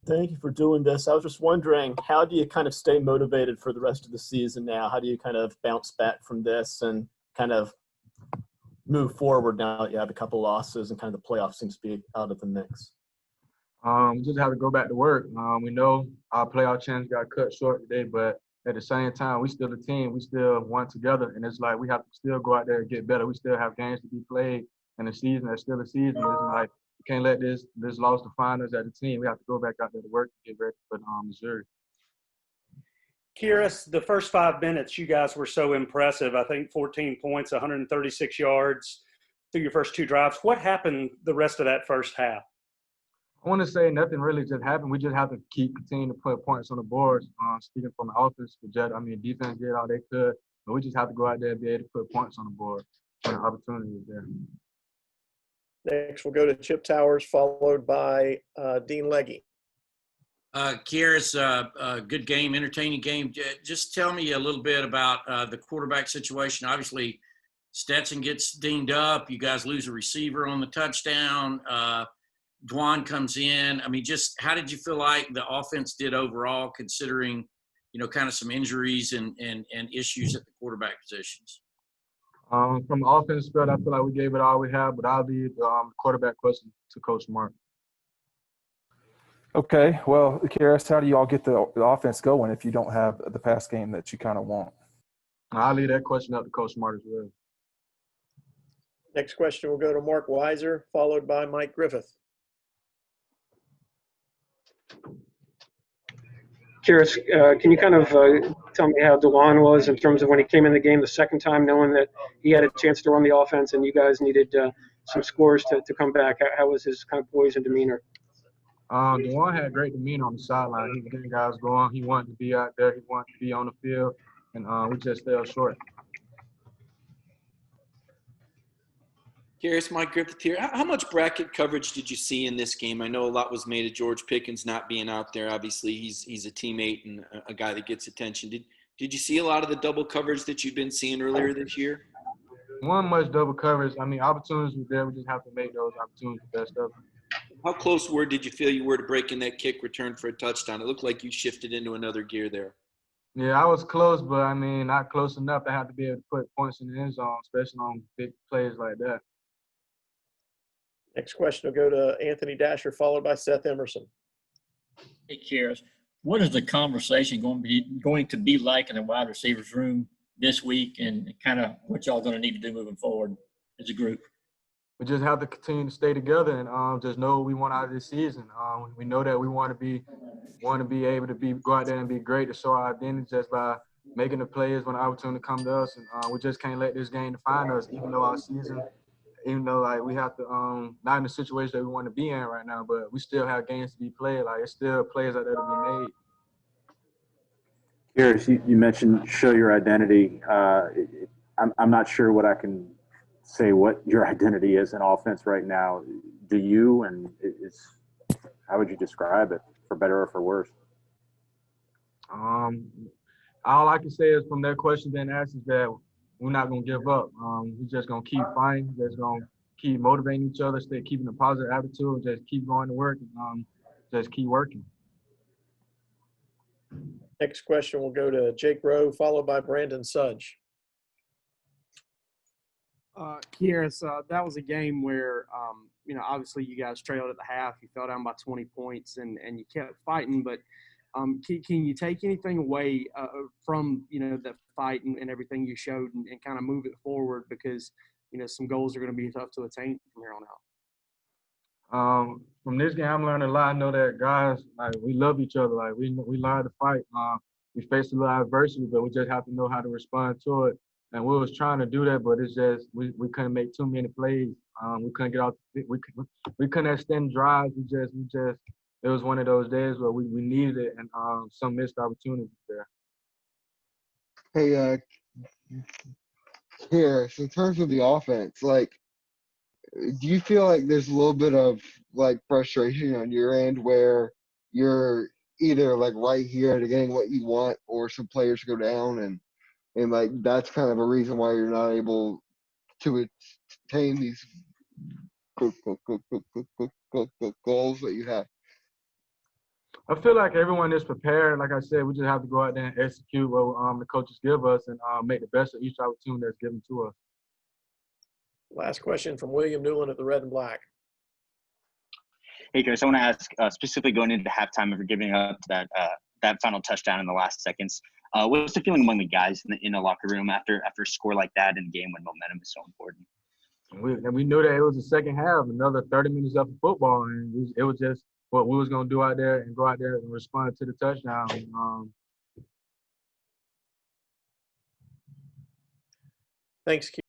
Thank you for doing this. I was just wondering, how do you kind of stay motivated for the rest of the season now? How do you kind of bounce back from this and kind of move forward now that you have a couple losses and kind of the playoff seems to be out of the mix? We just have to go back to work. We know our playoff chance got cut short today, but at the same time, we still a team. We still want together, and it's like we have to still go out there and get better. We still have games to be played in the season. There's still a season. It's like we can't let this loss define us as a team. We have to go back out there to work and get ready for Missouri. Kearis, the first 5 minutes, you guys were so impressive. I think 14 points, 136 yards through your first 2 drives. What happened the rest of that first half? I want to say nothing really just happened. We just have to continue to put points on the board. Speaking from the offense, defense did all they could, but we just have to go out there and be able to put points on the board when the opportunity is there. Next, we'll go to Chip Towers, followed by Dean Legge. Kearis, good game, entertaining game. Just tell me a little bit about the quarterback situation. Obviously, Stetson gets dinged up. You guys lose a receiver on the touchdown. Dwan comes in. I mean, just how did you feel like the offense did overall, considering, kind of some injuries and issues at the quarterback positions? From the offense field, I feel like we gave it all we have, but I'll leave the quarterback question to Coach Mark. Okay, well, Kearis, how do you all get the offense going if you don't have the pass game that you kind of want? I'll leave that question up to Coach Mark as well. Next question will go to Mark Weiser, followed by Mike Griffith. Kearis, can you kind of tell me how DeJuan was in terms of when he came in the game the second time, knowing that he had a chance to run the offense and you guys needed some scores to come back? How was his kind of poise and demeanor? DeJuan had great demeanor on the sideline. He was getting guys going. He wanted to be out there. He wanted to be on the field, and we just fell short. Kearis, Mike Griffith here. How much bracket coverage did you see in this game? I know a lot was made of George Pickens not being out there. Obviously, he's a teammate and a guy that gets attention. Did you see a lot of the double coverage that you've been seeing earlier this year? One much double coverage. I mean, opportunities were there. We just have to make those opportunities the best of them. How close did you feel you were to breaking that kick return for a touchdown? It looked like you shifted into another gear there. Yeah, I was close, but, I mean, not close enough. I had to be able to put points in the end zone, especially on big plays like that. Next question will go to Anthony Dasher, followed by Seth Emerson. Hey, Kearis, what is the conversation going to be like in the wide receivers room this week, and kind of what y'all going to need to do moving forward as a group? We just have to continue to stay together and just know what we want out of this season. We know that we want to be able to go out there and be great, to show our identity just by making the plays when the opportunity comes to us. And we just can't let this game define us, even though like we have to not in the situation that we want to be in right now, but we still have games to be played. Like, it's still plays out there to be made. Kearis, you mentioned show your identity. I'm not sure what I can say what your identity is in offense right now. Do you, and how would you describe it, for better or for worse? All I can say is from that question being asked is that we're not going to give up. We're just going to keep fighting, just going to keep motivating each other, stay keeping a positive attitude, and just keep going to work and just keep working. Next question will go to Jake Rowe, followed by Brandon Sudge. Kearis, that was a game where, obviously you guys trailed at the half. You fell down by 20 points and you kept fighting. But can you take anything away from, the fight and everything you showed and kind of move it forward? Because, some goals are going to be tough to attain from here on out. From this game, I'm learning a lot. I know that guys, like, we love each other. Like, we learn to fight. We face a lot of adversity, but we just have to know how to respond to it. And we was trying to do that, but it's just we couldn't make too many plays. We couldn't get out. We couldn't extend drives. We just it was one of those days where we needed it, and some missed opportunities there. Hey, here, so in terms of the offense, like, do you feel like there's a little bit of like frustration on your end where you're either like right here to getting what you want, or some players go down and like that's kind of a reason why you're not able to attain these goals that you have? I feel like everyone is prepared. Like I said, we just have to go out there and execute what the coaches give us and make the best of each opportunity that's given to us. Last question from William Newland at the Red and Black. Hey, Chris, I want to ask specifically going into halftime, if you're giving up that final touchdown in the last seconds, what's the feeling among the guys in the locker room after a score like that in a game when momentum is so important? And we knew that it was the second half, another 30 minutes left of football, and it was just what we was going to do out there and go out there and respond to the touchdown. Thanks, Kearis.